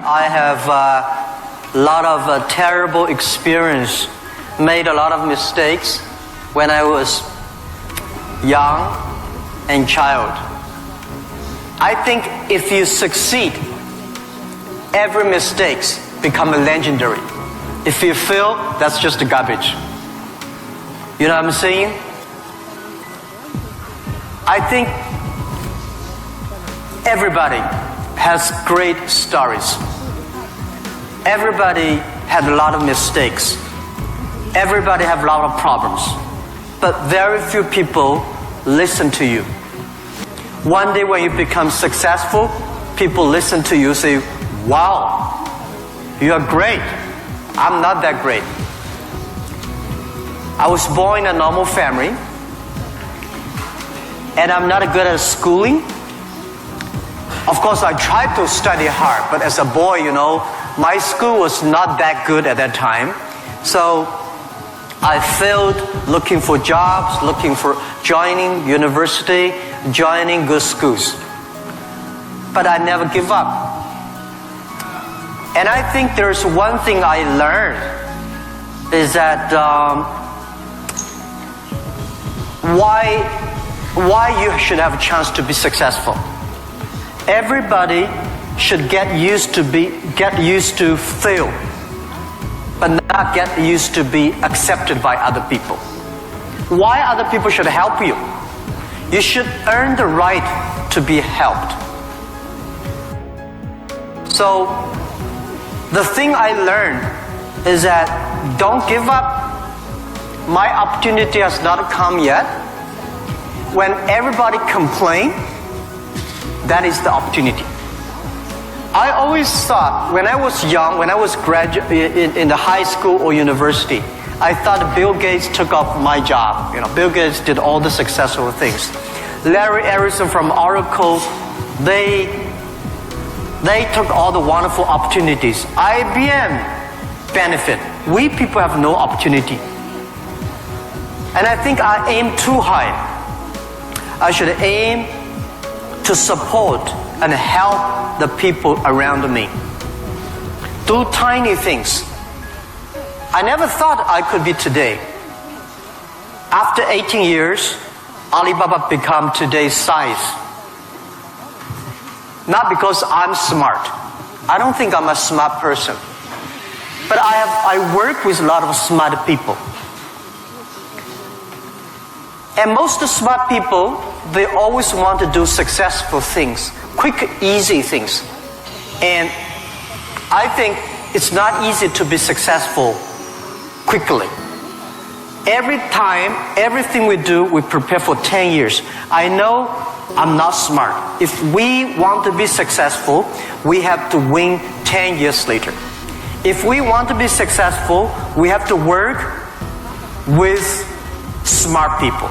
I have a lot of terrible experience, made a lot of mistakes when I was young and child. I think if you succeed, every mistake become legendary. If you fail, that's just garbage. You know what I'm saying? I think everybody has great stories. Everybody had a lot of mistakes. Everybody have a lot of problems. But very few people listen to you. One day when you become successful, people listen to you, say, wow, you are great. I'm not that great. I was born in a normal family, and I'm not good at schooling. Of course, I tried to study hard, but as a boy, my school was not that good at that time. So I failed looking for jobs, looking for joining university, joining good schools. But I never give up. And I think there's one thing I learned is that why you should have a chance to be successful. Everybody should get used to fail, but not get used to be accepted by other people. Why other people should help you? You should earn the right to be helped. So the thing I learned is that don't give up. My opportunity has not come yet. When everybody complains, that is the opportunity. I always thought when I was young, when I was in the high school or university, I thought Bill Gates took up my job. Bill Gates did all the successful things. Larry Ellison from Oracle, they took all the wonderful opportunities. IBM benefit. We people have no opportunity. And I think I aim too high. I should aim to support and help the people around me. Do tiny things. I never thought I could be today. After 18 years, Alibaba become today's size. Not because I'm smart. I don't think I'm a smart person. But I work with a lot of smart people. And most smart people, they always want to do successful things, quick, easy things. And I think it's not easy to be successful quickly. Every time, everything we do, we prepare for 10 years. I know I'm not smart. If we want to be successful, we have to win 10 years later. If we want to be successful, we have to work with smart people.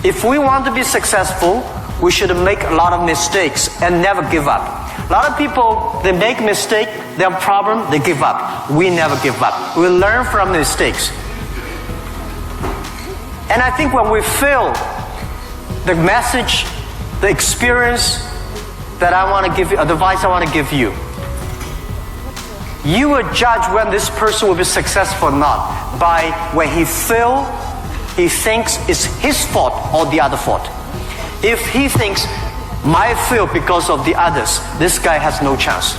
If we want to be successful, we should make a lot of mistakes and never give up. A lot of people, they make mistake, they have problem, they give up. We never give up. We learn from mistakes. And I think when we fail, the message, the experience that I want to give you, advice I want to give you, you will judge when this person will be successful or not by when he fails, he thinks it's his fault or the other fault. If he thinks, my fail because of the others, this guy has no chance.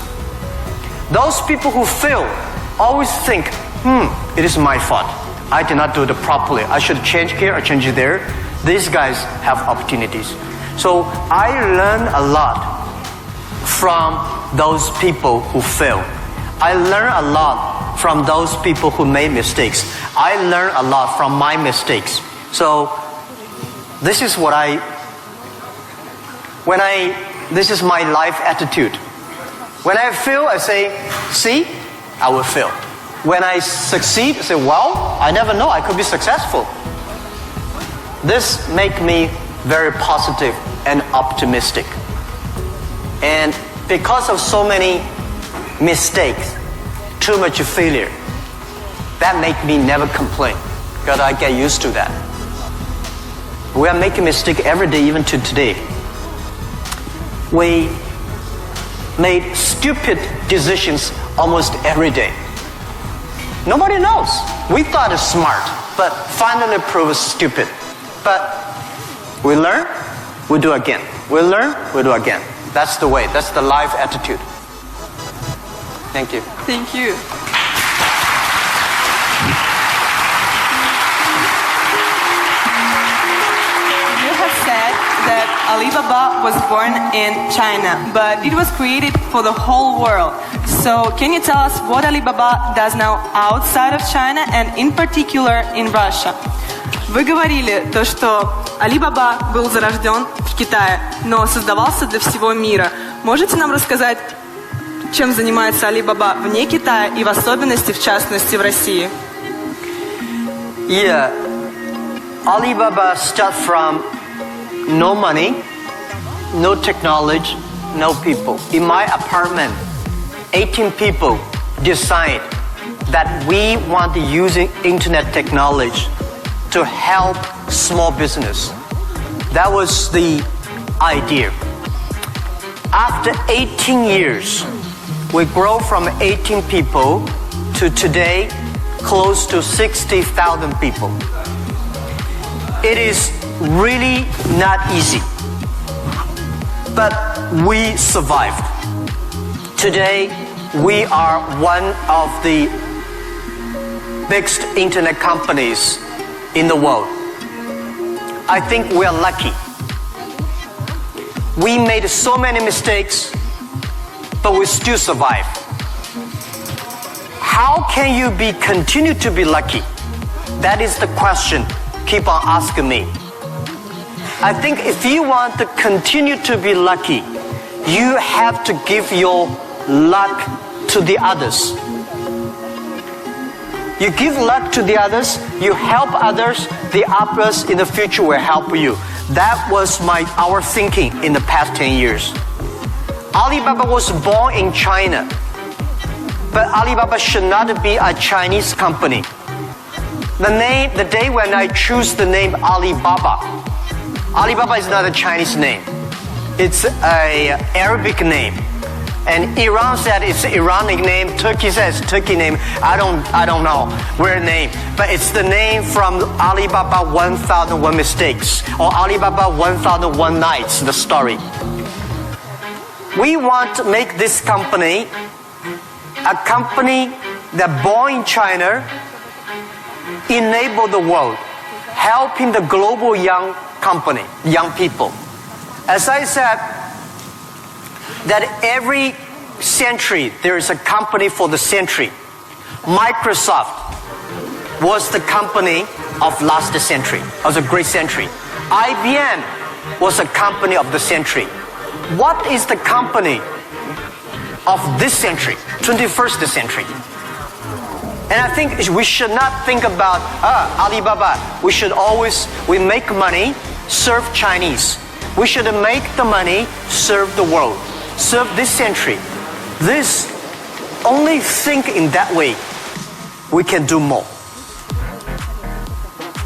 Those people who fail always think, it is my fault. I did not do it properly. I should change here or change there. These guys have opportunities. So I learned a lot from those people who fail. I learned a lot from those people who made mistakes. I learned a lot from my mistakes. So this is this is my life attitude. When I fail, I say, see, I will fail. When I succeed, I say, well, I never know, I could be successful. This makes me very positive and optimistic. And because of so many mistakes, too much failure, that makes me never complain, because I get used to that. We are making mistakes every day, even to today. We made stupid decisions almost every day. Nobody knows. We thought it's smart, but finally proved stupid. But we learn, we do again. We learn, we do again. That's the way. That's the life attitude. Thank you. Thank you. You have said that Alibaba was born in China, but it was created for the whole world. So can you tell us what Alibaba does now outside of China and in particular in Russia? Вы говорили то, что Alibaba был зарожден в Китае, но создавался для всего мира. Можете нам рассказать, чем занимается Alibaba вне Китая и в особенности, в частности, в России? Yeah, Alibaba started from no money, no technology, no people. In my apartment, 18 people decide that we want to use internet technology to help small business. That was the idea. After 18 years, we grow from 18 people to today close to 60,000 people. It is really not easy, but we survived. Today, we are one of the biggest internet companies in the world. I think we are lucky. We made so many mistakes, but we still survive. How can you continue to be lucky? That is the question keep on asking me. I think if you want to continue to be lucky, you have to give your luck to the others. You give luck to the others, you help others, the others in the future will help you. That was our thinking in the past 10 years. Alibaba was born in China, but Alibaba should not be a Chinese company. The day when I choose the name Alibaba, Alibaba is not a Chinese name. It's an Arabic name. And Iran said it's an Iranic name. Turkey says Turkey name. I don't know where name. But it's the name from Alibaba 1001 Mistakes or Alibaba 1001 Nights, the story. We want to make this company a company that born in China, enable the world, helping the global young people. As I said, that every century there is a company for the century. Microsoft was the company of last century, of the great century. IBM was a company of the century. What is the company of this century, 21st century? And I think we should not think about Alibaba. We make money, serve Chinese. We should make the money, serve the world, serve this century. Only think in that way, we can do more.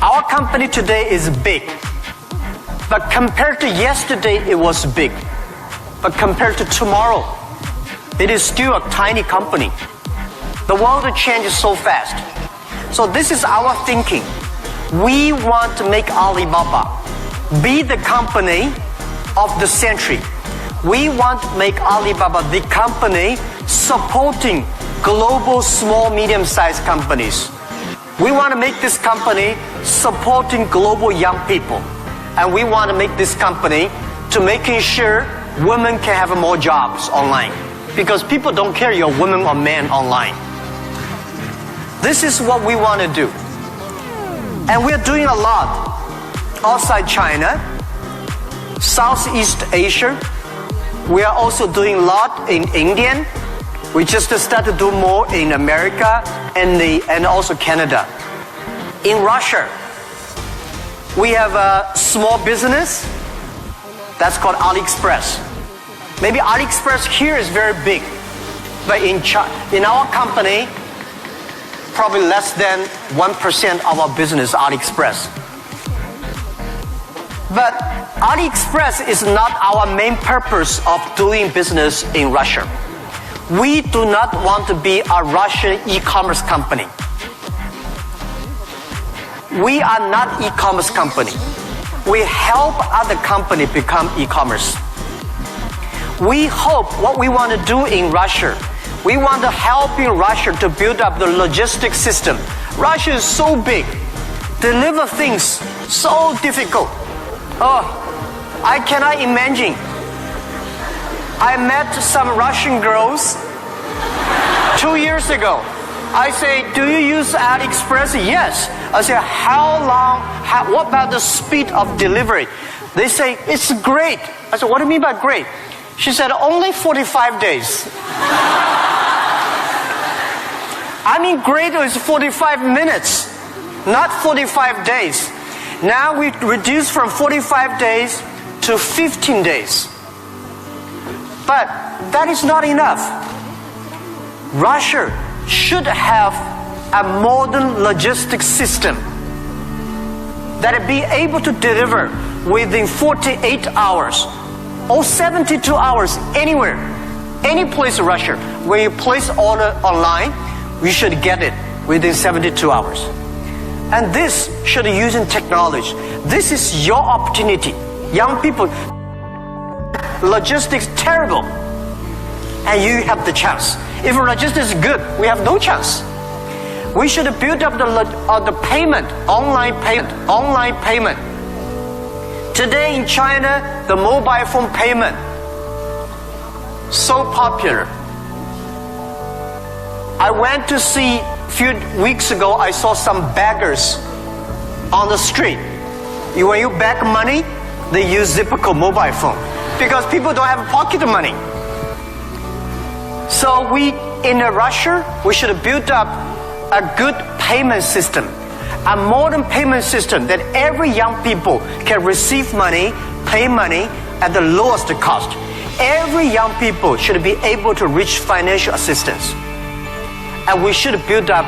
Our company today is big, but compared to yesterday, it was big. But compared to tomorrow, it is still a tiny company. The world changes so fast. So this is our thinking. We want to make Alibaba be the company of the century. We want to make Alibaba the company supporting global small, medium-sized companies. We want to make this company supporting global young people. And we want to make this company to making sure women can have more jobs online. Because people don't care you're a woman or man online. This is what we want to do. And we're doing a lot outside China, Southeast Asia. We are also doing a lot in India. We just started to do more in America and also Canada. In Russia, we have a small business that's called AliExpress. Maybe AliExpress here is very big, but in our company, probably less than 1% of our business is AliExpress. But AliExpress is not our main purpose of doing business in Russia. We do not want to be a Russian e-commerce company. We are not e-commerce company. We help other companies become e-commerce. We hope what we want to do in Russia, we want to help in Russia to build up the logistics system. Russia is so big. Deliver things so difficult. Oh, I cannot imagine. I met some Russian girls 2 years ago. I say, do you use AliExpress? Yes. I say, how long, what about the speed of delivery? They say, it's great. I said, what do you mean by great? She said, only 45 days. I mean, great is 45 minutes, not 45 days. Now we reduce from 45 days to 15 days. But that is not enough. Russia should have a modern logistics system that be able to deliver within 48 hours or 72 hours anywhere, any place in Russia. When you place order online, you should get it within 72 hours. And this should be using technology. This is your opportunity. Young people, logistics terrible, and you have the chance. If logistics is good, we have no chance. We should build up the payment, online payment. Today in China, the mobile phone payment, so popular. I went to see, a few weeks ago, I saw some beggars on the street. When you beg money, they use Zipco mobile phone because people don't have pocket money. So in Russia, we should build up a good payment system, a modern payment system that every young people can receive money, pay money at the lowest cost. Every young people should be able to reach financial assistance. And we should build up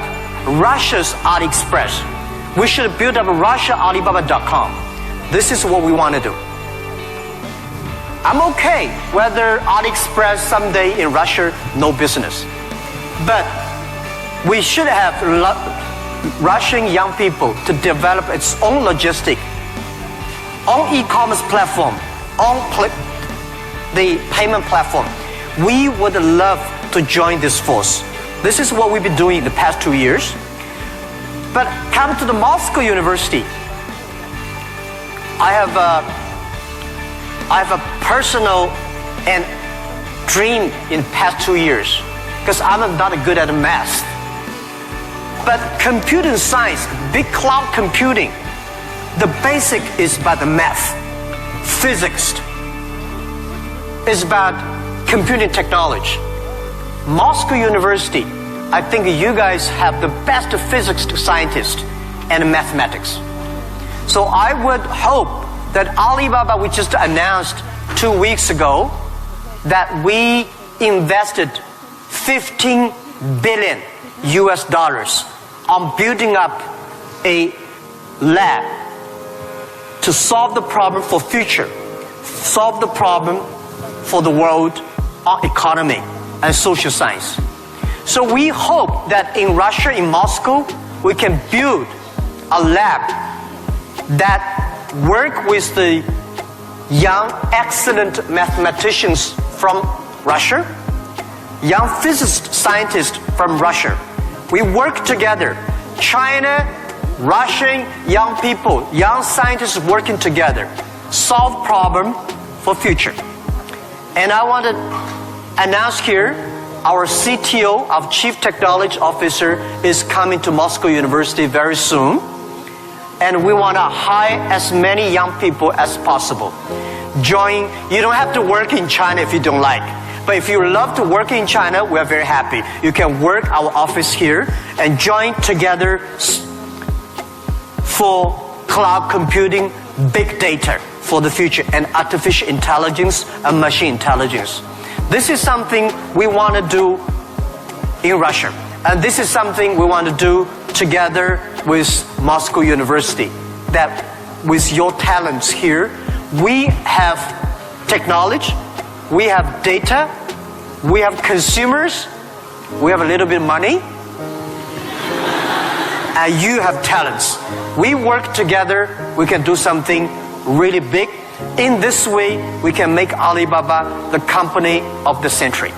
Russia's AliExpress. We should build up Russia Alibaba.com. This is what we want to do. I'm okay whether AliExpress someday in Russia, no business. But we should have Russian young people to develop its own logistic, own e-commerce platform, own the payment platform. We would love to join this force. This is what we've been doing the past 2 years. But come to the Moscow University. I have a personal and dream in past 2 years because I'm not good at math. But computing science, big cloud computing, the basic is about the math. Physics is about computing technology. Moscow University, I think you guys have the best physics scientists and mathematics. So I would hope that Alibaba, we just announced 2 weeks ago, that we invested $15 billion on building up a lab to solve the problem for future, solve the problem for the world economy and social science. So we hope that in Russia, in Moscow, we can build a lab that work with the young, excellent mathematicians from Russia, young physicist scientists from Russia. We work together. China, Russian young people, young scientists working together, solve problem for future. And I want to announce here, our CTO, our Chief Technology Officer, is coming to Moscow University very soon. And we want to hire as many young people as possible. Join. You don't have to work in China if you don't like. But if you love to work in China, we're very happy. You can work our office here and join together for cloud computing, big data for the future, and artificial intelligence and machine intelligence. This is something we want to do in Russia. And this is something we want to do together with Moscow University. That with your talents here. We have technology, we have data, we have consumers, we have a little bit of money, and you have talents. We work together, we can do something really big. In this way, we can make Alibaba the company of the century.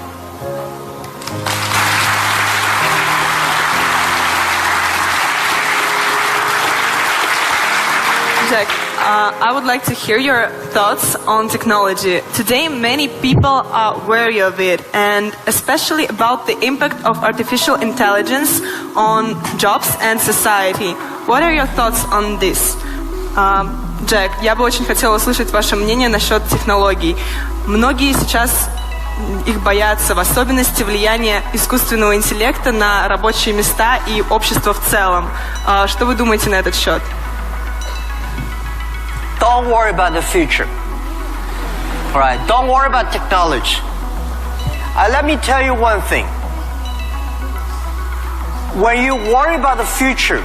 Jack, I would like to hear your thoughts on technology. Today, many people are wary of it, and especially about the impact of artificial intelligence on jobs and society. What are your thoughts on this? Джек, я бы очень хотела услышать ваше мнение насчет технологий. Многие сейчас их боятся, в особенности влияния искусственного интеллекта на рабочие места и общество в целом. Что вы думаете на этот счет? Don't worry about the future. All right, don't worry about technology. Let me tell you one thing. When you worry about the future,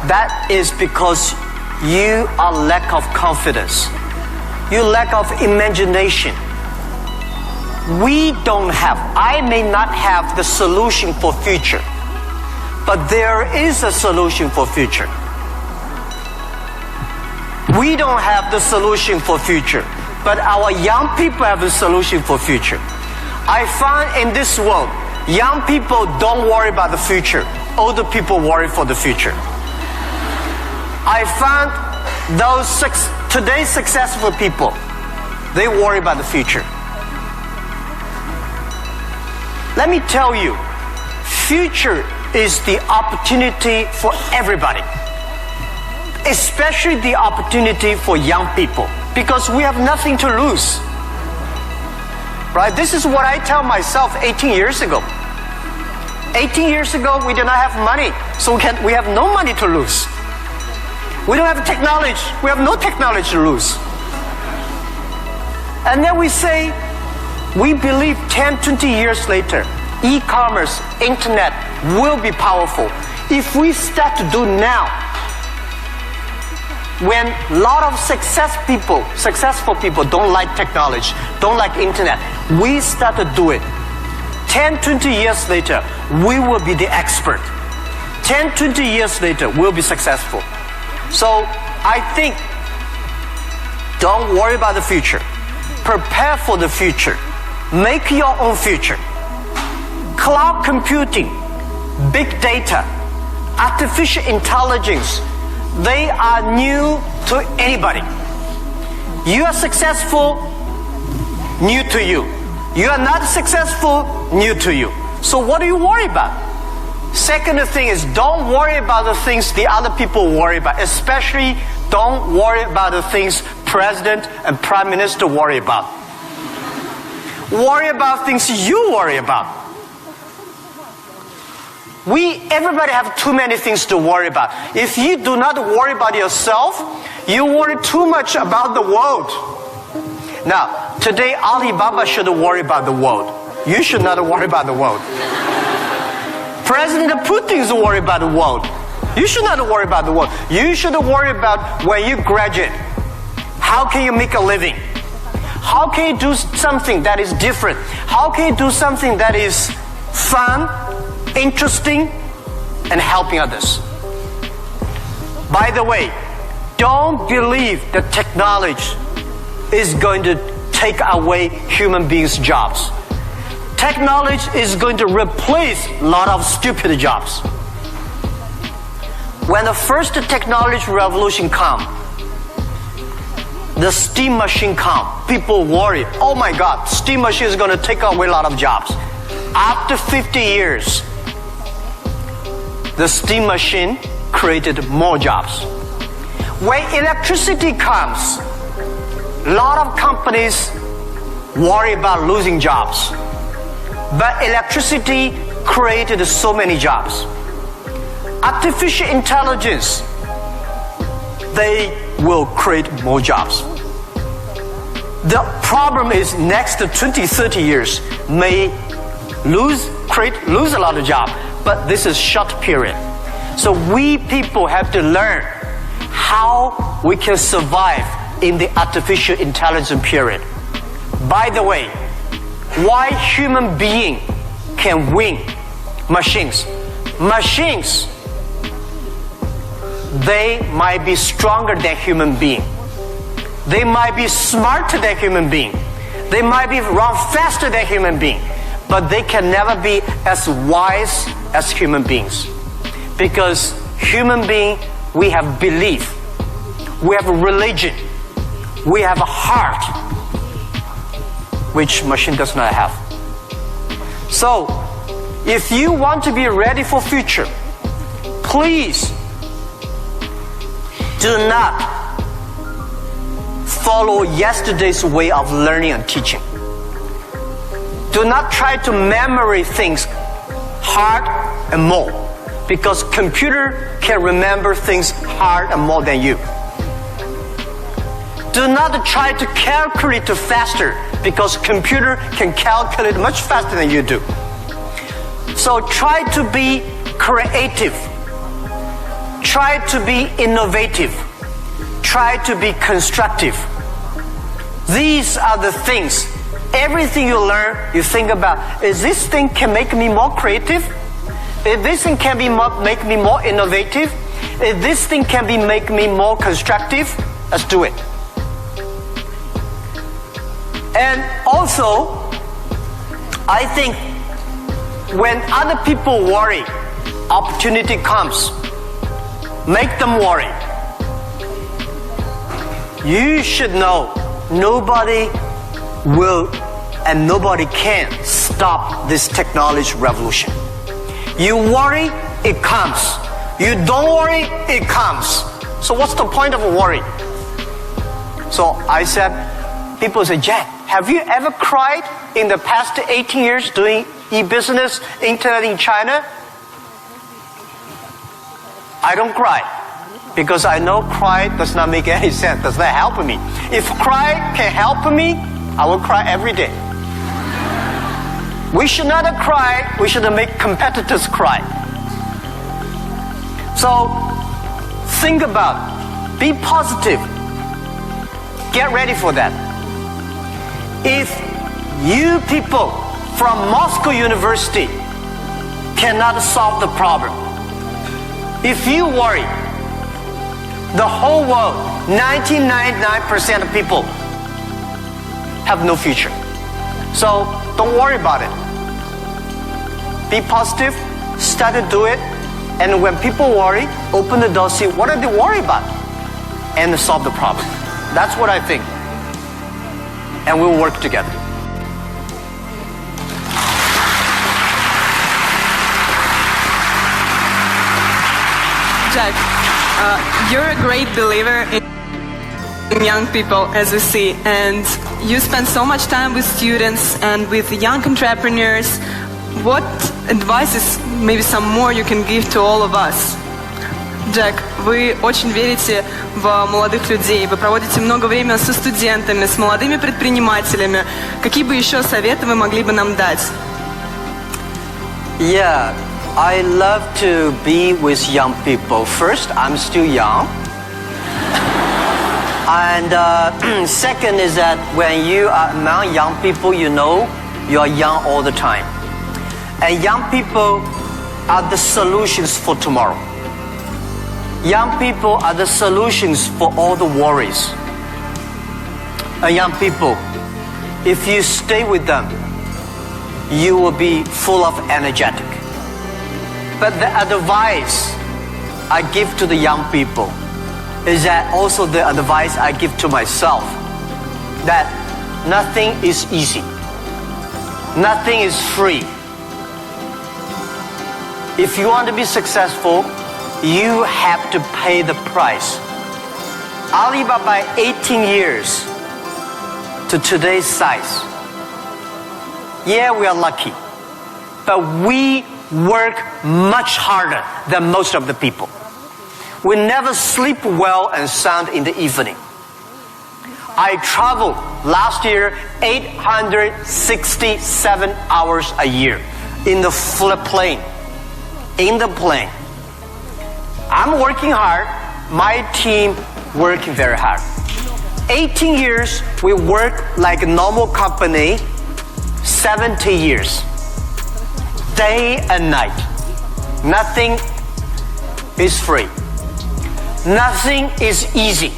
that is because you are lack of confidence. You lack of imagination. I may not have the solution for future, but there is a solution for future. We don't have the solution for future, but our young people have the solution for future. I find in this world, young people don't worry about the future. Older people worry for the future. I found those today's successful people, they worry about the future. Let me tell you, future is the opportunity for everybody, especially the opportunity for young people, because we have nothing to lose. Right? This is what I tell myself 18 years ago. 18 years ago, we did not have money, so we have no money to lose. We don't have technology. We have no technology to lose. And then we say, we believe 10, 20 years later, e-commerce, internet will be powerful. If we start to do now, when a lot of successful people don't like technology, don't like internet, we start to do it. 10, 20 years later, we will be the expert. 10, 20 years later, we'll be successful. So I think, don't worry about the future. Prepare for the future. Make your own future. Cloud computing, big data, artificial intelligence, they are new to anybody. You are successful, new to you. You are not successful, new to you. So what do you worry about? Second thing is, don't worry about the things the other people worry about. Especially, don't worry about the things President and Prime Minister worry about. Worry about things you worry about. Everybody have too many things to worry about. If you do not worry about yourself, you worry too much about the world. Now, today Alibaba should worry about the world. You should not worry about the world. President Putin is worried about the world. You should not worry about the world. You should worry about when you graduate. How can you make a living? How can you do something that is different? How can you do something that is fun, interesting, and helping others? By the way, don't believe that technology is going to take away human beings' jobs. Technology is going to replace a lot of stupid jobs. When the first technology revolution comes, the steam machine comes, people worry, oh my God, steam machine is going to take away a lot of jobs. After 50 years, the steam machine created more jobs. When electricity comes, a lot of companies worry about losing jobs. But electricity created so many jobs. Artificial intelligence, they will create more jobs. The problem is next 20, 30 years may lose a lot of jobs, but this is short period. So we people have to learn how we can survive in the artificial intelligence period. By the way, why human being can win machines? Machines, they might be stronger than human being. They might be smarter than human being. They might be run faster than human being. But they can never be as wise as human beings. Because human being, we have belief. We have a religion. We have a heart, which machine does not have. So, if you want to be ready for future, please do not follow yesterday's way of learning and teaching. Do not try to memory things hard and more, because computer can remember things hard and more than you. Do not try to calculate faster, because computer can calculate much faster than you do. So try to be creative. Try to be innovative. Try to be constructive. These are the things. Everything you learn, you think about, is this thing can make me more creative? If this thing can make me more innovative? If this thing can make me more constructive? Let's do it. And also, I think when other people worry, opportunity comes. Make them worry. You should know nobody will and nobody can stop this technology revolution. You worry, it comes. You don't worry, it comes. So what's the point of worry? So I said, people say, Jack, have you ever cried in the past 18 years doing e-business, internet in China? I don't cry, because I know cry does not make any sense, does not help me. If cry can help me, I will cry every day. We should not cry, we should make competitors cry. So, think about, be positive, get ready for that. If you people from Moscow University cannot solve the problem, if you worry, the whole world, 99% of people have no future. So don't worry about it. Be positive, start to do it, and when people worry, open the door, see what are they worried about, and solve the problem. That's what I think. And we'll work together. Jack, you're a great believer in young people, as we see, and you spend so much time with students and with young entrepreneurs. What advices, maybe some more, you can give to all of us? Джек, вы очень верите в молодых людей, вы проводите много времени со студентами, с молодыми предпринимателями. Какие бы еще советы вы могли бы нам дать? Yeah, I love to be with young people. First, I'm still young. And second is that when you are among young people, you know you are young all the time. And young people are the solutions for tomorrow. Young people are the solutions for all the worries. And young people, if you stay with them, you will be full of energetic. But the advice I give to the young people is that also the advice I give to myself, that nothing is easy. Nothing is free. If you want to be successful, you have to pay the price. Alibaba, 18 years to today's size. Yeah, we are lucky, but we work much harder than most of the people. We never sleep well and sound in the evening. I traveled last year 867 hours a year in the plane. I'm working hard, my team working very hard. 18 years, we work like a normal company, 70 years. Day and night. Nothing is free. Nothing is easy.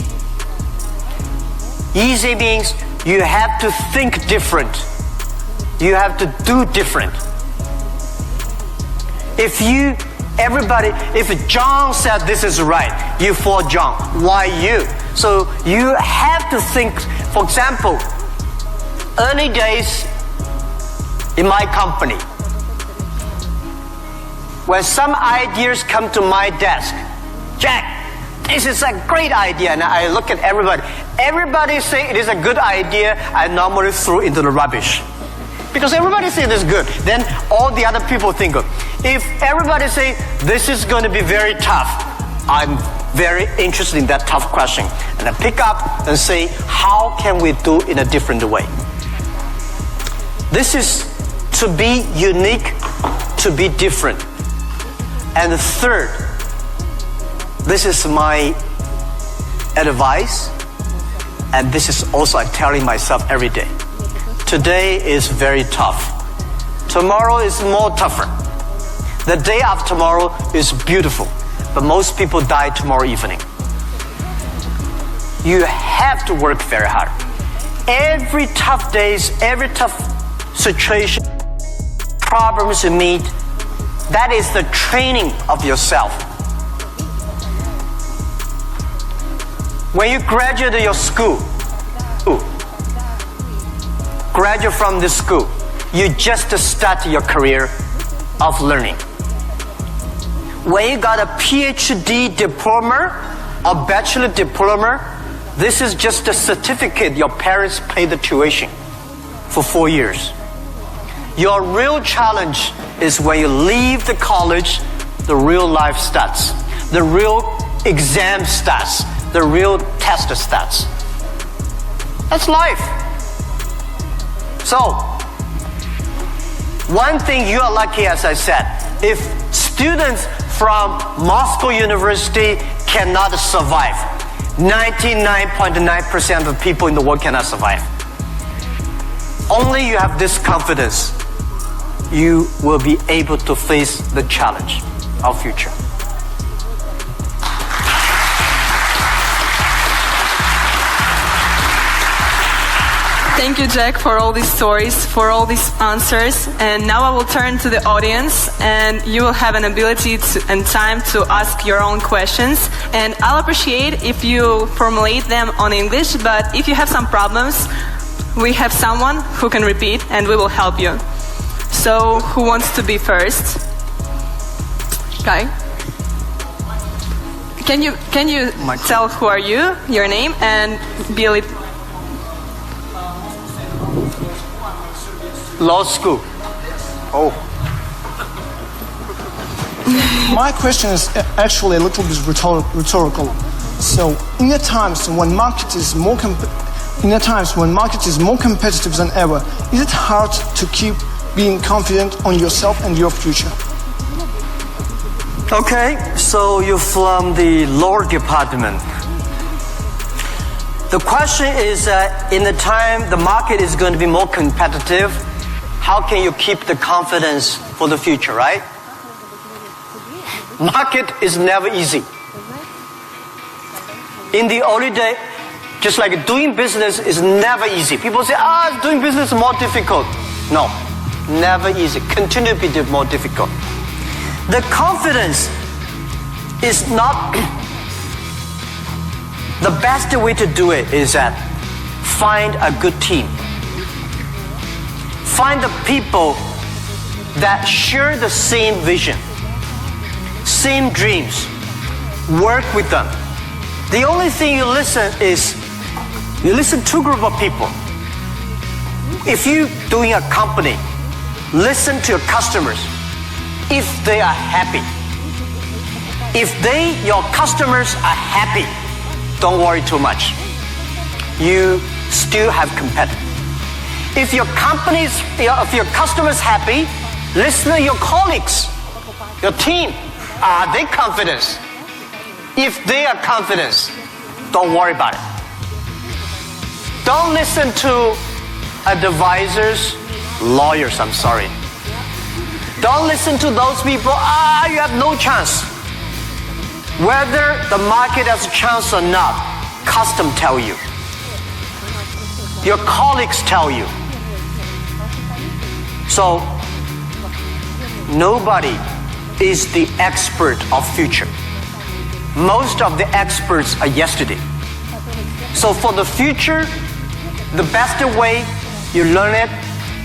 Easy means you have to think different. You have to do different. If John said this is right, you follow John. Why you? So you have to think. For example, early days in my company, when some ideas come to my desk, Jack, this is a great idea, and I look at everybody. Everybody say it is a good idea. I normally throw into the rubbish. Because everybody say this is good, then all the other people think good. If everybody say this is going to be very tough, I'm very interested in that tough question. And I pick up and say, how can we do it in a different way? This is to be unique, to be different. And third, this is my advice, and this is also I'm telling myself every day. Today is very tough. Tomorrow is more tougher. The day after tomorrow is beautiful, but most people die tomorrow evening. You have to work very hard. Every tough days, every tough situation, problems you meet, that is the training of yourself. When you graduate your school, graduate from this school, you just start your career of learning. When you got a PhD diploma or bachelor diploma, this is just a certificate your parents paid the tuition for 4 years. Your real challenge is when you leave the college, the real life starts. The real exam starts. The real test starts. That's life. So, one thing you are lucky, as I said, if students from Moscow University cannot survive, 99.9% of people in the world cannot survive. Only you have this confidence, you will be able to face the challenge of future. Thank you, Jack, for all these stories, for all these answers. And now I will turn to the audience, and you will have an ability and time to ask your own questions. And I'll appreciate if you formulate them on English, but if you have some problems, we have someone who can repeat, and we will help you. So, who wants to be first? Guy? Can you tell who are you, your name, and be a little... Law school. Oh. My question is actually a little bit rhetorical. So, in the times when market is more competitive than ever, is it hard to keep being confident on yourself and your future? Okay, so you're from the law department. The question is, in the time the market is going to be more competitive, how can you keep the confidence for the future, right? Market is never easy. In the early day, just like doing business is never easy. People say, doing business is more difficult. No, never easy. Continue to be more difficult. The confidence is not... The best way to do it is that find a good team. Find the people that share the same vision, same dreams. Work with them. The only thing you listen is, you listen to a group of people. If you're doing a company, listen to your customers. If they are happy. If your customers are happy, don't worry too much. You still have competitors. If your customers happy, listen to your colleagues, your team. Are they confident? If they are confident, don't worry about it. Don't listen to advisors, lawyers, I'm sorry. Don't listen to those people, you have no chance. Whether the market has a chance or not, custom tell you. Your colleagues tell you. So, nobody is the expert of future. Most of the experts are yesterday. So for the future, the best way you learn it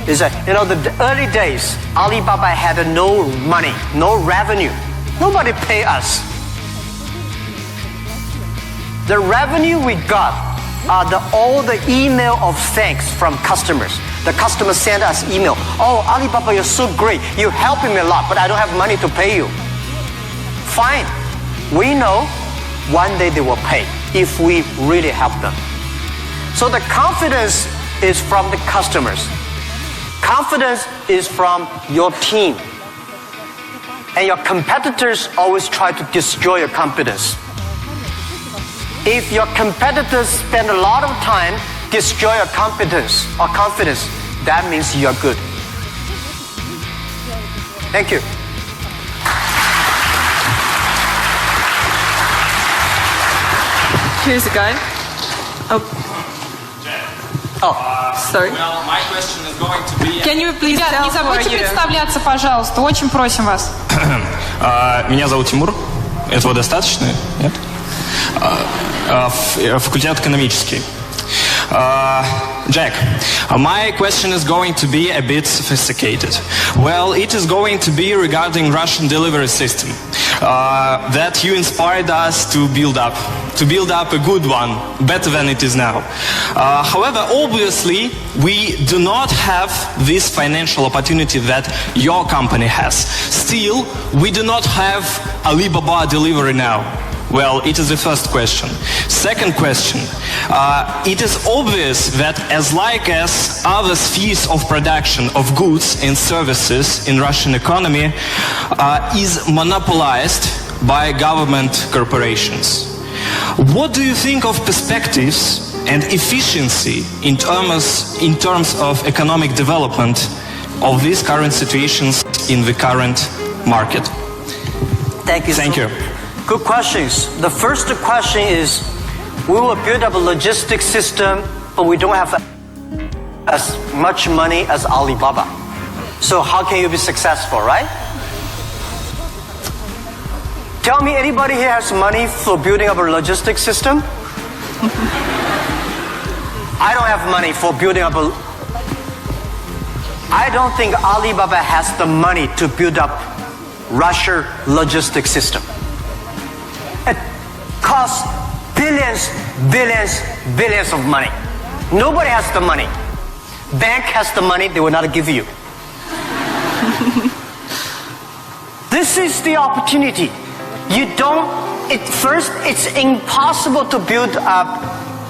is that, the early days, Alibaba had no money, no revenue. Nobody pay us. The revenue we got are all the email of thanks from customers. The customers send us email. Oh, Alibaba, you're so great. You're helping me a lot, but I don't have money to pay you. Fine. We know one day they will pay if we really help them. So the confidence is from the customers. Confidence is from your team. And your competitors always try to destroy your confidence. If your competitors spend a lot of time destroy your confidence, that means you're good. Thank you. Here's a guy. Sorry. Well, my question is going to be... Can you please Ребят, tell не who are забудьте you? представляться, пожалуйста. Очень просим вас. Меня зовут Тимур. Этого достаточно? Нет? Факультет экономический. Jack, my question is going to be a bit sophisticated. Well, it is going to be regarding Russian delivery system that you inspired us to build up a good one, better than it is now. However, obviously, we do not have this financial opportunity that your company has. Still, we do not have Alibaba delivery now. Well, it is the first question. Second question, it is obvious that as other spheres of production of goods and services in Russian economy is monopolized by government corporations. What do you think of perspectives and efficiency in terms of economic development of these current situations in the current market? Thank you. Thank you. Good questions. The first question is, we will build up a logistics system, but we don't have as much money as Alibaba. So how can you be successful, right? Tell me anybody here has money for building up a logistics system? I don't have money for building up I don't think Alibaba has the money to build up Russia logistics system. It costs billions of money. Nobody has the money. Bank has the money, they will not give you. This is the opportunity. It's impossible to build up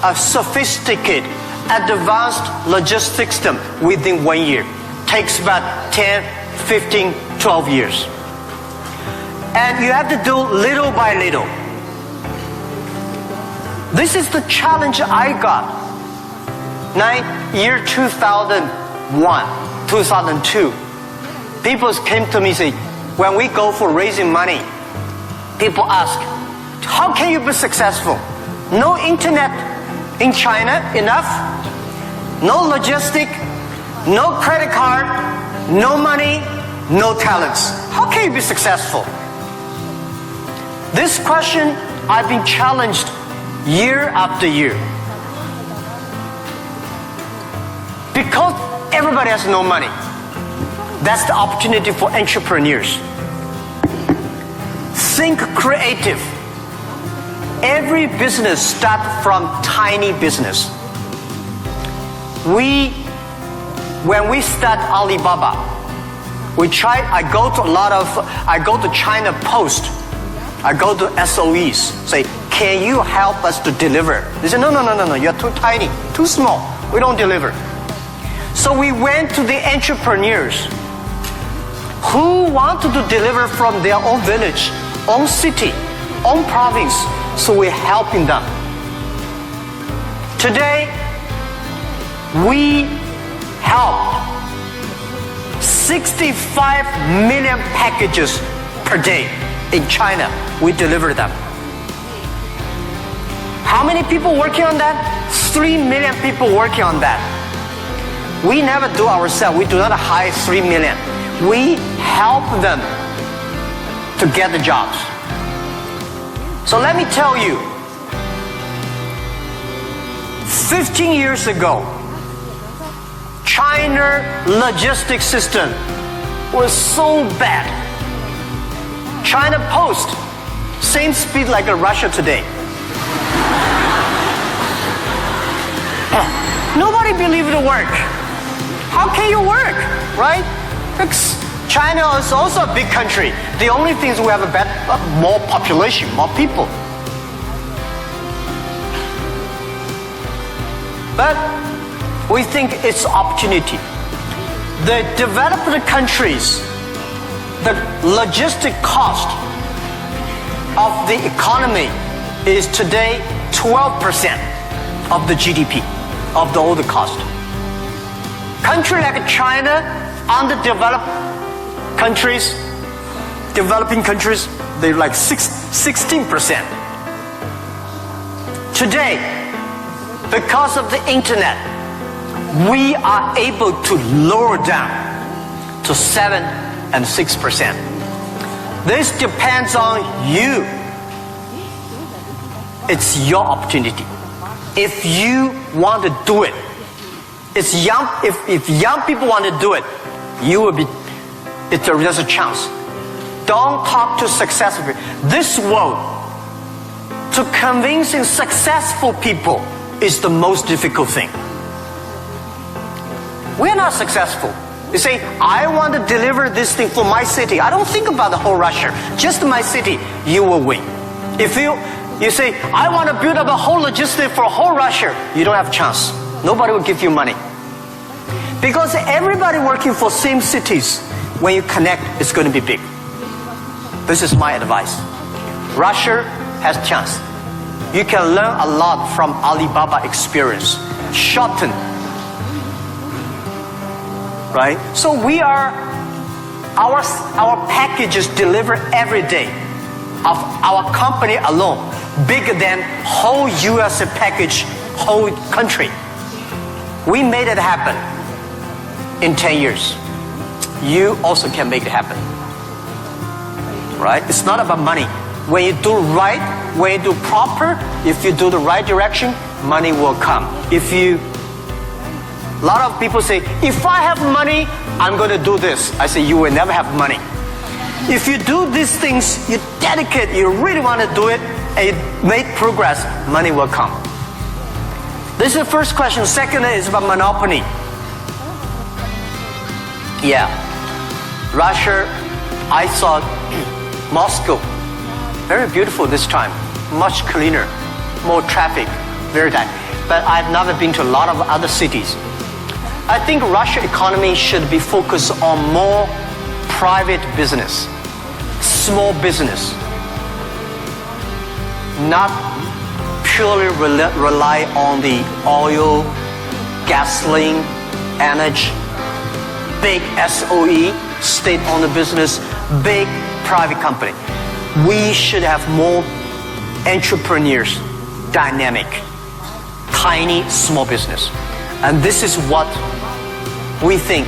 a sophisticated, advanced logistics system within 1 year. Takes about 10, 15, 12 years. And you have to do little by little. This is the challenge I got. Year 2001, 2002. People came to me and say, when we go for raising money, people ask, how can you be successful? No internet in China enough? No logistic? No credit card? No money? No talents? How can you be successful? This question I've been challenged year after year. Because everybody has no money. That's the opportunity for entrepreneurs. Think creative. Every business starts from tiny business. When we start Alibaba, I go to China Post, I go to SOEs, say, can you help us to deliver? They say, no, you're too tiny, too small, we don't deliver. So we went to the entrepreneurs who wanted to deliver from their own village, own city, own province, so we're helping them. Today, we help 65 million packages per day in China. We deliver them. How many people working on that? 3 million people working on that. We never do ourselves. We do not hire 3 million. We help them to get the jobs. So let me tell you, 15 years ago, China logistics system was so bad. China Post, same speed like Russia today. Nobody believed it work. How can you work, right? Because China is also a big country. The only thing is we have more population, more people. But we think it's opportunity. The developed countries, the logistic cost of the economy is today 12% of the GDP, of the older cost. Country like China, underdeveloped countries, developing countries, they're like 16%. Today, because of the internet, we are able to lower down to 7 and 6%. This depends on you. It's your opportunity. If you want to do it, if young people want to do it, you will be. There's a chance. Don't talk to successful people. This world, to convincing successful people is the most difficult thing. We're not successful. You say, I want to deliver this thing for my city. I don't think about the whole Russia. Just my city, you will win. If you say, I want to build up a whole logistic for whole Russia, you don't have a chance. Nobody will give you money. Because everybody working for same cities, when you connect, it's going to be big. This is my advice. Russia has a chance. You can learn a lot from Alibaba experience. Shorten. Right? So we are, our packages deliver every day of our company alone, bigger than whole US package, whole country. We made it happen in 10 years. You also can make it happen. Right? It's not about money. When you do right, when you do proper, if you do the right direction, money will come. A lot of people say, if I have money, I'm going to do this. I say, you will never have money. If you do these things, you dedicate, you really want to do it, and you make progress, money will come. This is the first question. Second is about monopoly. Yeah. Russia, I saw Moscow. Very beautiful this time. Much cleaner. More traffic. Very tight. But I've never been to a lot of other cities. I think Russia economy should be focused on more private business, small business, not purely rely on the oil, gasoline, energy, big SOE, state-owned business, big private company. We should have more entrepreneurs, dynamic, tiny, small business. And this is what we think.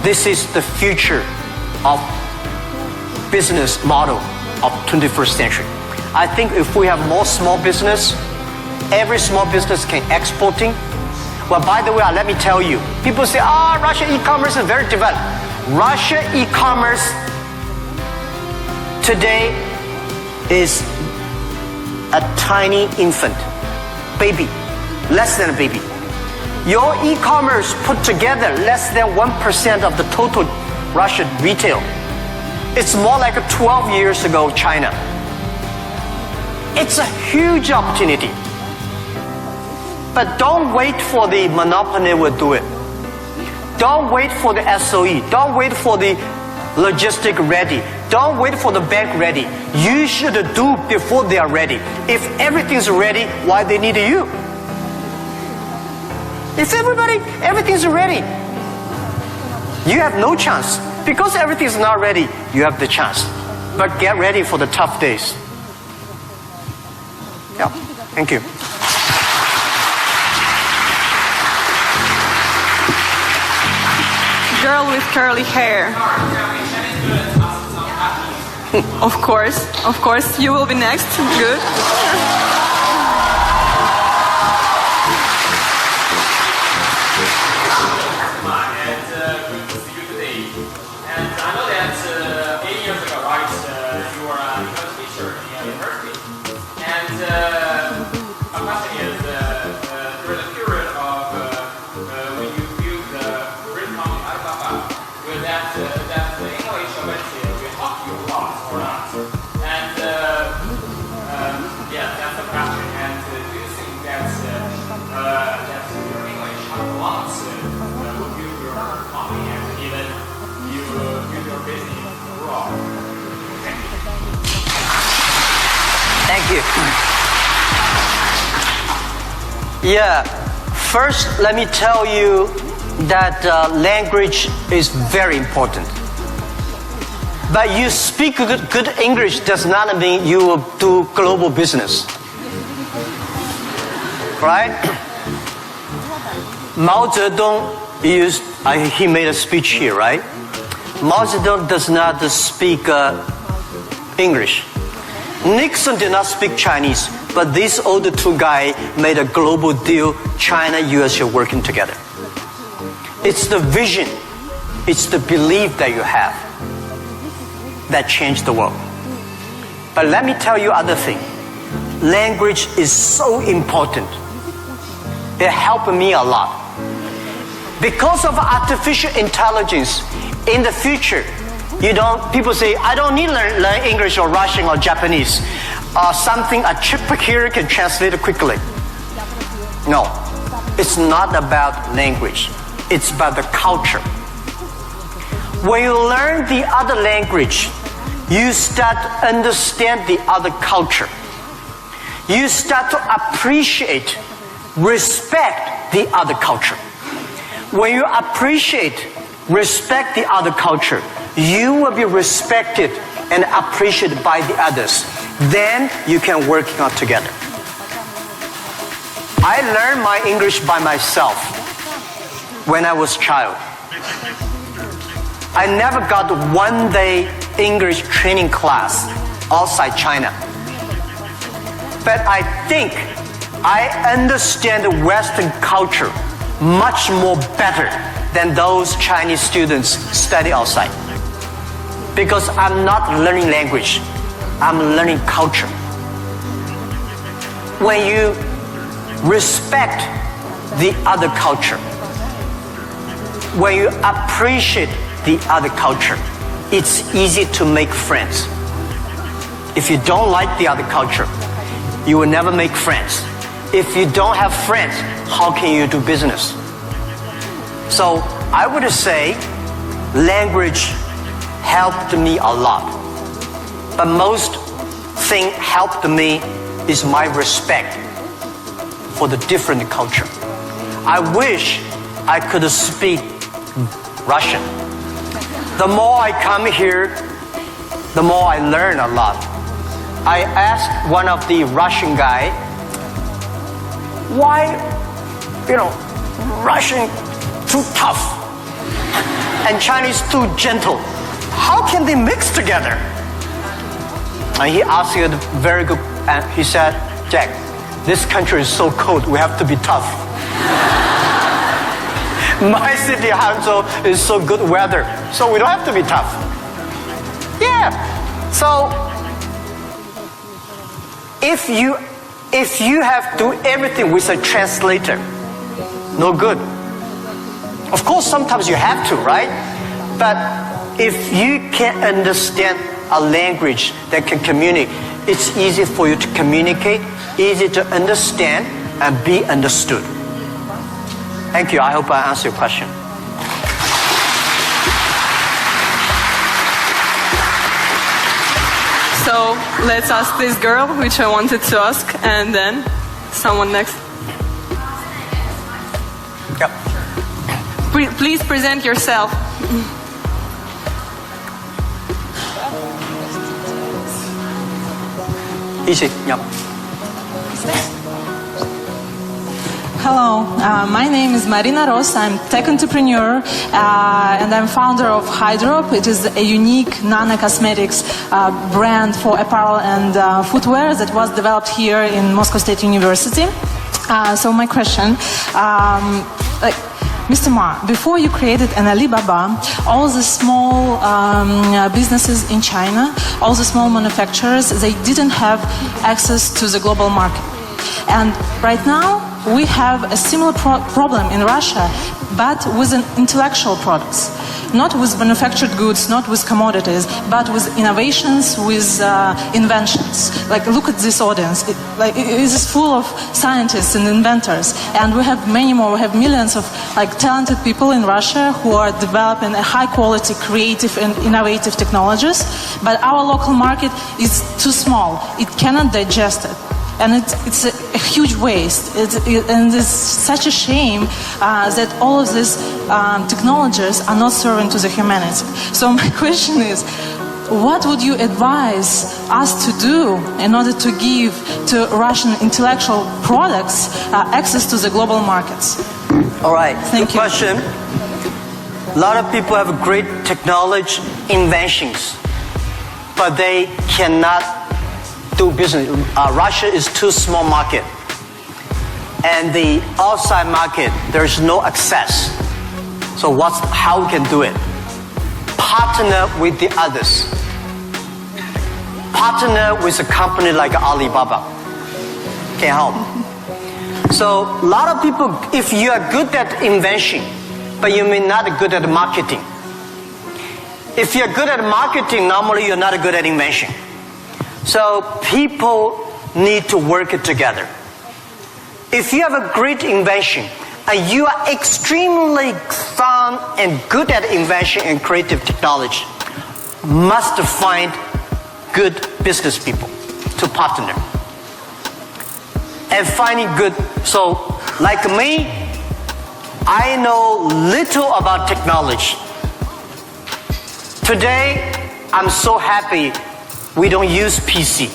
This is the future of business model of 21st century. I think if we have more small business, every small business can exporting. Well, by the way, let me tell you, people say, Russia e-commerce is very developed. Russia e-commerce today is a tiny infant, baby, less than a baby. Your e-commerce put together less than 1% of the total Russian retail. It's more like 12 years ago China. It's a huge opportunity. But don't wait for the monopoly will do it. Don't wait for the SOE. Don't wait for the logistic ready. Don't wait for the bank ready. You should do before they are ready. If everything's ready, why they need you? If everything's ready, you have no chance. Because everything's not ready, you have the chance. But get ready for the tough days. Yeah, thank you. Girl with curly hair. Of course, you will be next. Good. Thank you. Yeah, first let me tell you that language is very important. But you speak good English does not mean you will do global business. Right? Mao Zedong he made a speech here, right? Mao Zedong does not speak English. Nixon did not speak Chinese, but these older two guys made a global deal, China, US are working together. It's the vision, it's the belief that you have that changed the world. But let me tell you other thing. Language is so important. It helped me a lot. Because of artificial intelligence, in the future, people say, I don't need to learn English or Russian or Japanese. A chip here can translate it quickly. No, it's not about language. It's about the culture. When you learn the other language, you start to understand the other culture. You start to appreciate, respect the other culture. When you appreciate, respect the other culture, you will be respected and appreciated by the others. Then you can work out together. I learned my English by myself when I was a child. I never got one day English training class outside China. But I think I understand the Western culture much more better than those Chinese students study outside. Because I'm not learning language, I'm learning culture. When you respect the other culture, when you appreciate the other culture, it's easy to make friends. If you don't like the other culture, you will never make friends. If you don't have friends, how can you do business? So I would say language helped me a lot. But most thing helped me is my respect for the different culture. I wish I could speak Russian. The more I come here, the more I learn a lot. I asked one of the Russian guy, why, Russian too tough and Chinese too gentle? How can they mix together? And he asked a very good, and he said, Jack, this country is so cold, we have to be tough. My city, Hangzhou, is so good weather, so we don't have to be tough. Yeah, so if you have to do everything with a translator, no good. Of course, sometimes you have to, right? But if you can understand a language that can communicate, it's easy for you to communicate, easy to understand, and be understood. Thank you. I hope I answered your question. So let's ask this girl, which I wanted to ask, and then someone next. Yep. Please present yourself. Easy. Yep. Hello, my name is Marina Ross. I'm tech entrepreneur and I'm founder of Hydrop. It is a unique nano-cosmetics brand for apparel and footwear that was developed here in Moscow State University. So my question, Mr. Ma, before you created an Alibaba, all the small businesses in China, all the small manufacturers, they didn't have access to the global market. And right now, we have a similar problem in Russia, but with intellectual products. Not with manufactured goods, not with commodities, but with innovations, with inventions. Like, look at this audience. It is full of scientists and inventors. And we have many more. We have millions of talented people in Russia who are developing a high-quality, creative and innovative technologies. But our local market is too small. It cannot digest it. And it's a huge waste. And it's such a shame that all of these technologies are not serving to the humanity. So my question is, what would you advise us to do in order to give to Russian intellectual products access to the global markets? All right. Thank Good you. question. A lot of people have great technology inventions, but they cannot do business. Russia is too small market, and the outside market there's no access. So how we can do it? Partner with the others. Partner with a company like Alibaba. Can help. So a lot of people, if you are good at invention, but you may not be good at marketing. If you're good at marketing, normally you're not good at invention. So people need to work together. If you have a great invention and you are extremely fun and good at invention and creative technology, must find good business people to partner. And finding good, so like me, I know little about technology. Today, I'm so happy we don't use PC.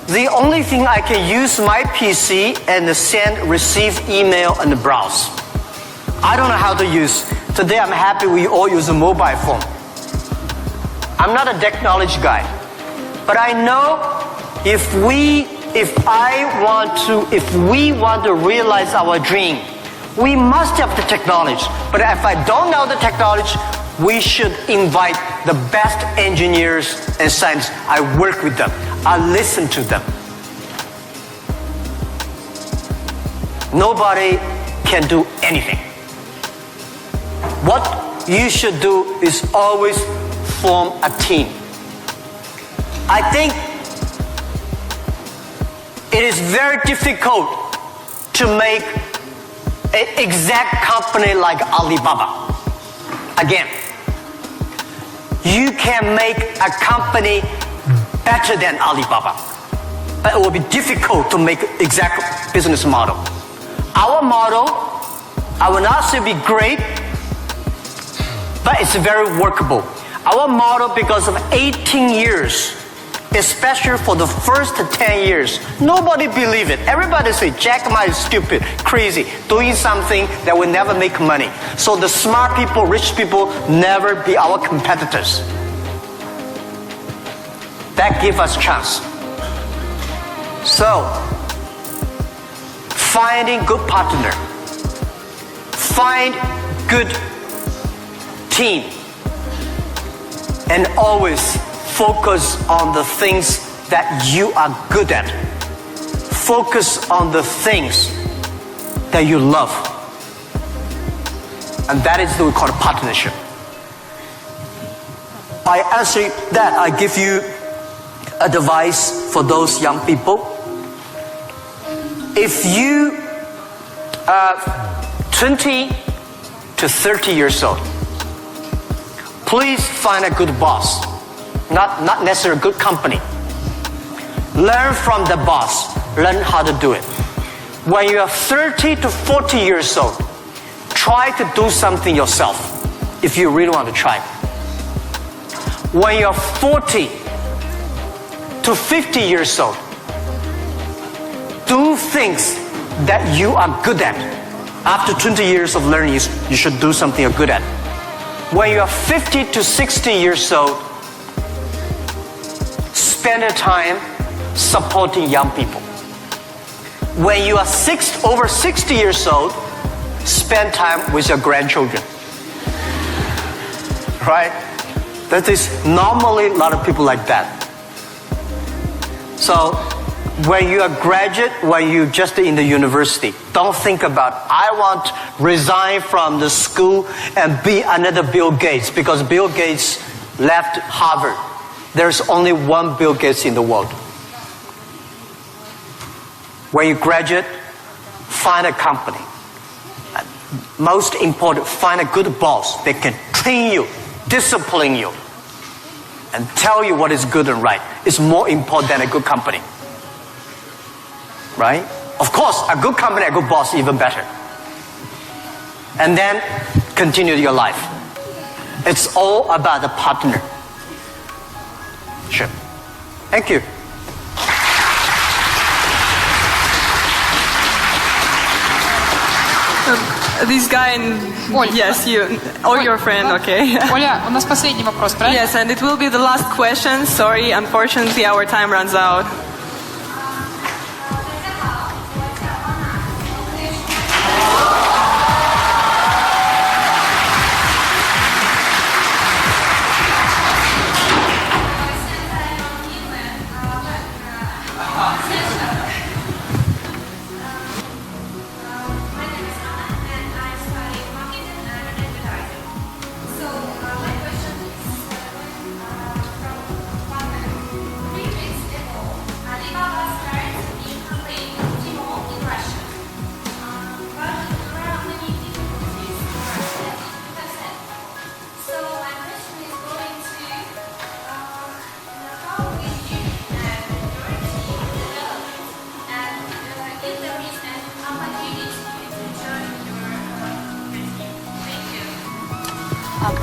The only thing I can use my PC and send, receive email and browse. I don't know how to use. Today I'm happy we all use a mobile phone. I'm not a technology guy, but I know if we want to realize our dream, we must have the technology. But if I don't know the technology, we should invite the best engineers and scientists. I work with them. I listen to them. Nobody can do anything. What you should do is always form a team. I think it is very difficult to make an exact company like Alibaba. Again, you can make a company better than Alibaba, but it will be difficult to make exact business model. Our model, I will not say be great, but it's very workable. Our model, because of 18 years, especially for the first 10 years, nobody believed it. Everybody say, Jack Ma is stupid, crazy, doing something that will never make money. So the smart people, rich people, never be our competitors. That gives us chance. So, finding good partner, find good team, and always focus on the things that you are good at. Focus on the things that you love. And that is what we call a partnership. I answer that, I give you advice for those young people. If you are 20 to 30 years old, please find a good boss. not necessarily a good company. Learn from the boss. Learn how to do it. When you are 30 to 40 years old, try to do something yourself if you really want to try. When you're 40 to 50 years old, do things that you are good at. After 20 years of learning, you should do something you're good at. When you're 50 to 60 years old, spend your time supporting young people. When you are over 60 years old, spend time with your grandchildren. Right? That is normally a lot of people like that. So when you are graduate, when you just in the university, don't think about, I want to resign from the school and be another Bill Gates, because Bill Gates left Harvard. There's only one Bill Gates in the world. When you graduate, find a company. Most important, find a good boss that can train you, discipline you, and tell you what is good and right. It's more important than a good company. Right? Of course, a good company, a good boss, even better. And then continue your life. It's all about the partner. Sure. Thank you. This guy and Оль. yes, you or your friend, okay. Оля, у нас последний вопрос, правильно? Yes, and it will be the last question. Sorry, unfortunately, our time runs out.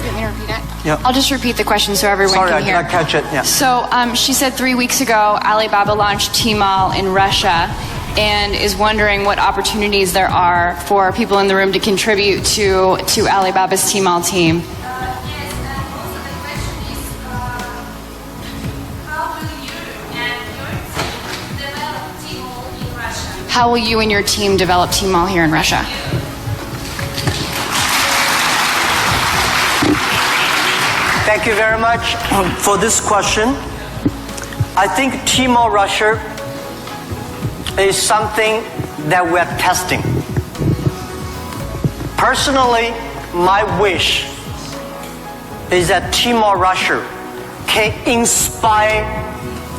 You want me to repeat it? Yeah. I'll just repeat the question so everyone Sorry, can I did hear. not catch it. Yeah. So she said 3 weeks ago, Alibaba launched Tmall in Russia and is wondering what opportunities there are for people in the room to contribute to Alibaba's Tmall team. Yes, and also the question is, how will you and your team develop Tmall in Russia? How will you and your team develop Tmall here in Russia? Thank you very much for this question. I think Tmall Russia is something that we're testing. Personally, my wish is that Tmall Russia can inspire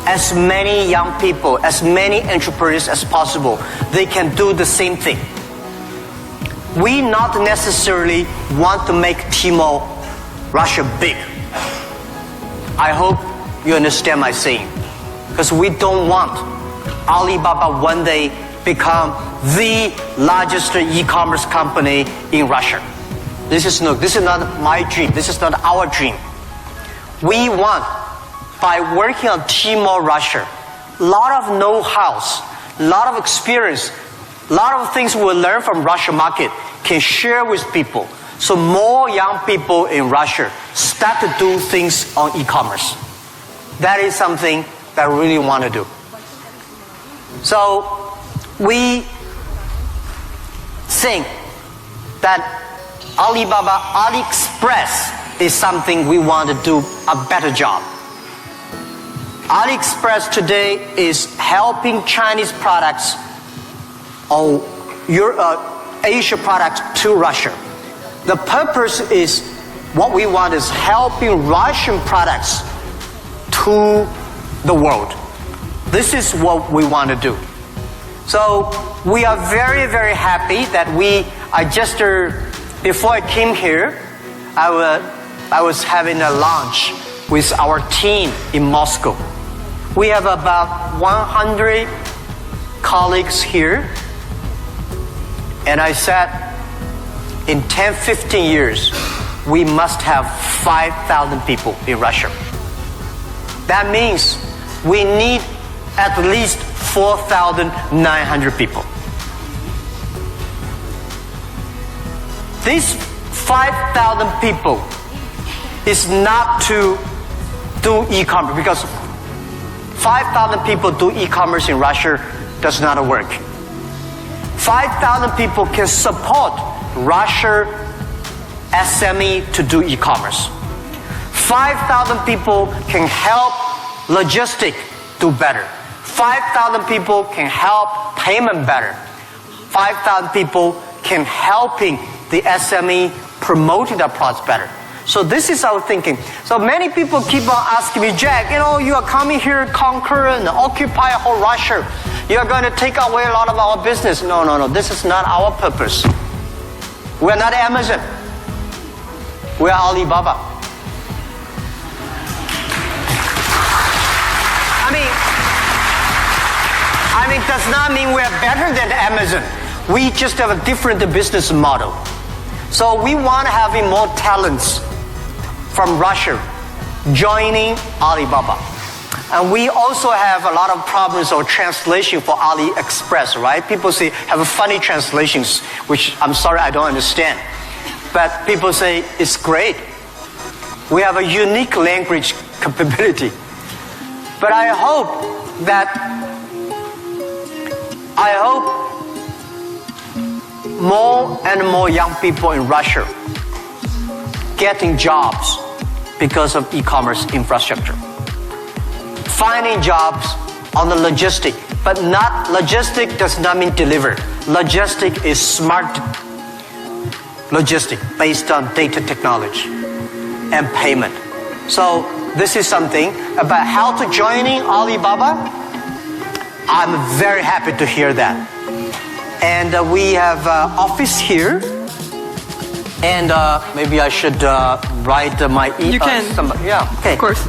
as many young people, as many entrepreneurs as possible. They can do the same thing. We not necessarily want to make Tmall Russia big. I hope you understand my saying. Because we don't want Alibaba one day become the largest e-commerce company in Russia. This is not my dream. This is not our dream. We want, by working on Tmall Russia, a lot of know-hows, a lot of experience, a lot of things we learn from Russia market can share with people. So more young people in Russia start to do things on e-commerce. That is something that I really want to do. So we think that Alibaba AliExpress is something we want to do a better job. AliExpress today is helping Chinese products or Asia products to Russia. The purpose is, what we want is helping Russian products to the world. This is what we want to do. So we are very, very happy that before I came here, I was having a lunch with our team in Moscow. We have about 100 colleagues here. And I said, in 10, 15 years, we must have 5,000 people in Russia. That means we need at least 4,900 people. These 5,000 people is not to do e-commerce, because 5,000 people do e-commerce in Russia does not work. 5,000 people can support Russia SME to do e-commerce. 5,000 people can help logistics do better. 5,000 people can help payment better. 5,000 people can helping the SME promoting their products better. So this is our thinking. So many people keep on asking me, Jack, you are coming here, conquer and occupy whole Russia. You are going to take away a lot of our business. No. This is not our purpose. We are not Amazon. We are Alibaba. I mean, does not mean we are better than Amazon. We just have a different business model. So we want to have more talents from Russia joining Alibaba. And we also have a lot of problems of translation for AliExpress, right? People say have funny translations, which I'm sorry I don't understand. But people say it's great. We have a unique language capability. But I hope more and more young people in Russia getting jobs because of e-commerce infrastructure. Finding jobs on the logistic, but not logistic does not mean deliver. Logistic is smart logistic based on data technology and payment. So this is something about how to joining Alibaba. I'm very happy to hear that. And we have office here. And maybe I should write my email. You can. Yeah, okay. Of course.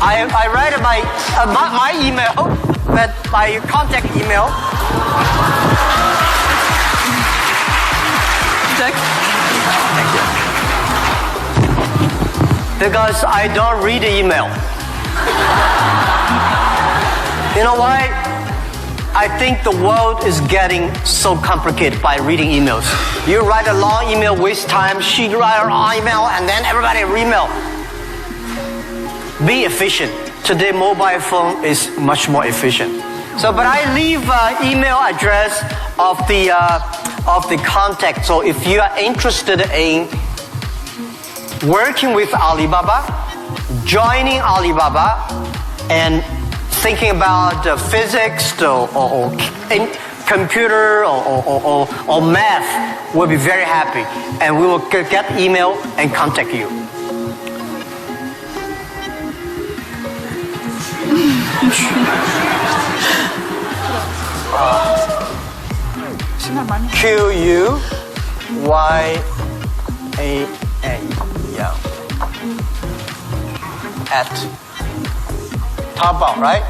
I write my email, but my contact email. Jack? Thank you. Because I don't read the email. You know why? I think the world is getting so complicated by reading emails. You write a long email, waste time. She write a long email, and then everybody email. Be efficient. Today, mobile phone is much more efficient. So, but I leave email address of the contact. So, if you are interested in working with Alibaba, joining Alibaba, and thinking about physics or computer or math, we'll be very happy, and we will get email and contact you. QUYAN, yeah, at Taobao, right?